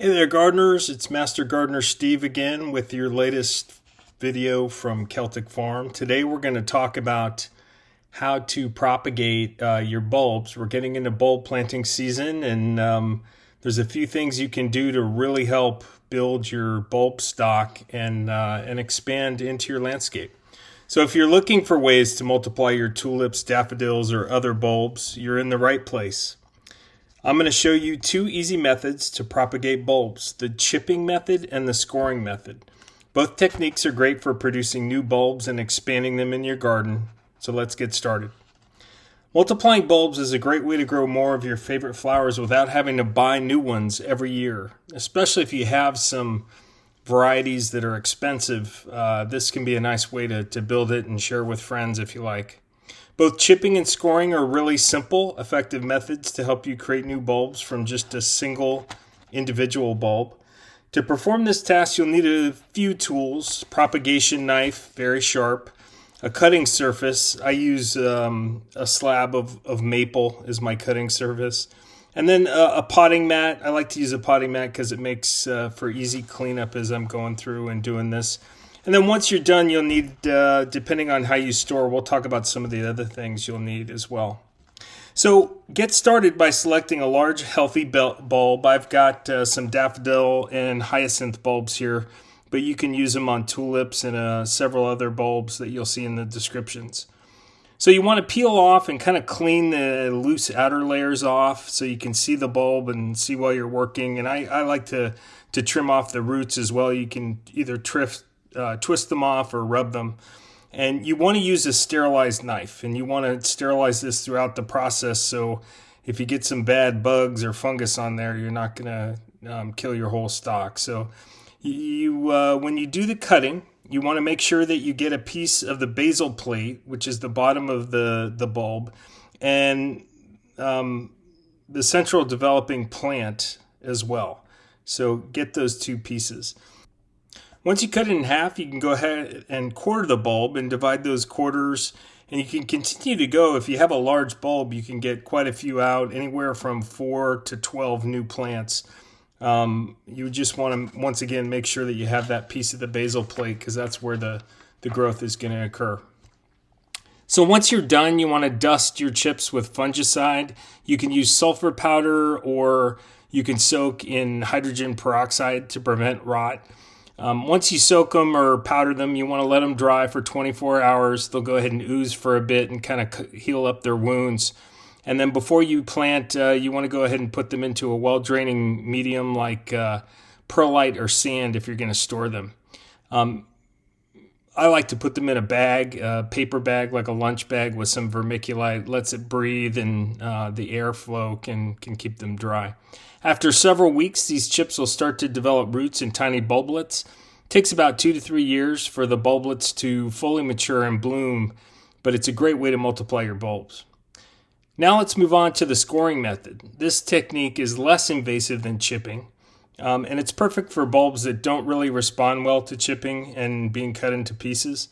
Hey there, gardeners. It's Master Gardener Steve again with your latest video from Celtic Farm. Today we're going to talk about how to propagate your bulbs. We're getting into bulb planting season, and there's a few things you can do to really help build your bulb stock and expand into your landscape. So if you're looking for ways to multiply your tulips, daffodils, or other bulbs, you're in the right place. I'm going to show you two easy methods to propagate bulbs, the chipping method and the scoring method. Both techniques are great for producing new bulbs and expanding them in your garden, so let's get started. Multiplying bulbs is a great way to grow more of your favorite flowers without having to buy new ones every year, especially if you have some varieties that are expensive. This can be a nice way to build it and share with friends if you like. Both chipping and scoring are really simple, effective methods to help you create new bulbs from just a single individual bulb. To perform this task, you'll need a few tools: propagation knife, very sharp, a cutting surface. I use a slab of maple as my cutting surface, and then a potting mat. I like to use a potting mat because it makes for easy cleanup as I'm going through and doing this. And then once you're done, you'll need, depending on how you store, we'll talk about some of the other things you'll need as well. So get started by selecting a large, healthy bulb. I've got some daffodil and hyacinth bulbs here, but you can use them on tulips and several other bulbs that you'll see in the descriptions. So you want to peel off and kind of clean the loose outer layers off so you can see the bulb and see while you're working. And I like to trim off the roots as well. You can either twist them off or rub them. And you want to use a sterilized knife, and you want to sterilize this throughout the process, so if you get some bad bugs or fungus on there, you're not going to kill your whole stock. So when you do the cutting, you want to make sure that you get a piece of the basal plate, which is the bottom of the bulb, and the central developing plant as well. So get those two pieces. Once you cut it in half, you can go ahead and quarter the bulb and divide those quarters, and you can continue to go. If you have a large bulb, you can get quite a few out, anywhere from 4 to 12 new plants. You just want to, once again, make sure that you have that piece of the basal plate because that's where the growth is going to occur. So once you're done, you want to dust your chips with fungicide. You can use sulfur powder, or you can soak in hydrogen peroxide to prevent rot. Once you soak them or powder them, you want to let them dry for 24 hours. They'll go ahead and ooze for a bit and kind of heal up their wounds. And then before you plant, you want to go ahead and put them into a well-draining medium like perlite or sand if you're going to store them. I like to put them in a bag, a paper bag, like a lunch bag with some vermiculite. Lets it breathe, and the airflow can keep them dry. After several weeks, these chips will start to develop roots and tiny bulblets. It takes about 2 to 3 years for the bulblets to fully mature and bloom, but it's a great way to multiply your bulbs. Now let's move on to the scoring method. This technique is less invasive than chipping, and it's perfect for bulbs that don't really respond well to chipping and being cut into pieces.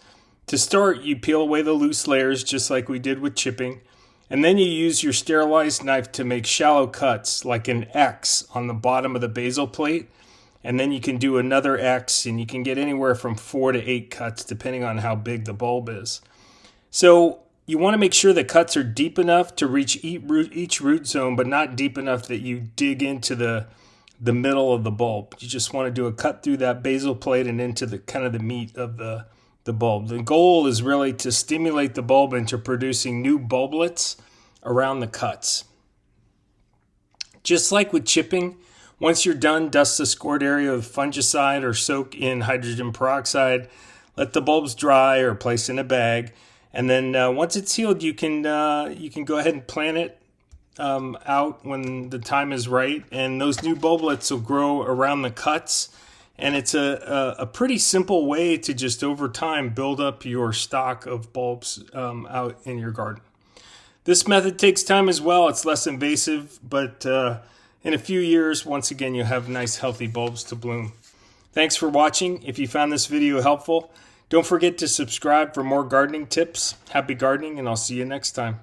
To start, you peel away the loose layers just like we did with chipping, and then you use your sterilized knife to make shallow cuts like an X on the bottom of the basal plate, and then you can do another X, and you can get anywhere from 4 to 8 cuts depending on how big the bulb is. So you want to make sure the cuts are deep enough to reach each root zone, but not deep enough that you dig into the middle of the bulb. You just want to do a cut through that basal plate and into the kind of the meat of the bulb. The goal is really to stimulate the bulb into producing new bulblets around the cuts. Just like with chipping, once you're done, dust the scored area with fungicide or soak in hydrogen peroxide. Let the bulbs dry or place in a bag. And then once it's healed, you can go ahead and plant it out when the time is right. And those new bulblets will grow around the cuts. And it's a pretty simple way to just over time build up your stock of bulbs out in your garden. This method takes time as well. It's less invasive, but in a few years, once again, you'll have nice healthy bulbs to bloom. Thanks for watching. If you found this video helpful, don't forget to subscribe for more gardening tips. Happy gardening, and I'll see you next time.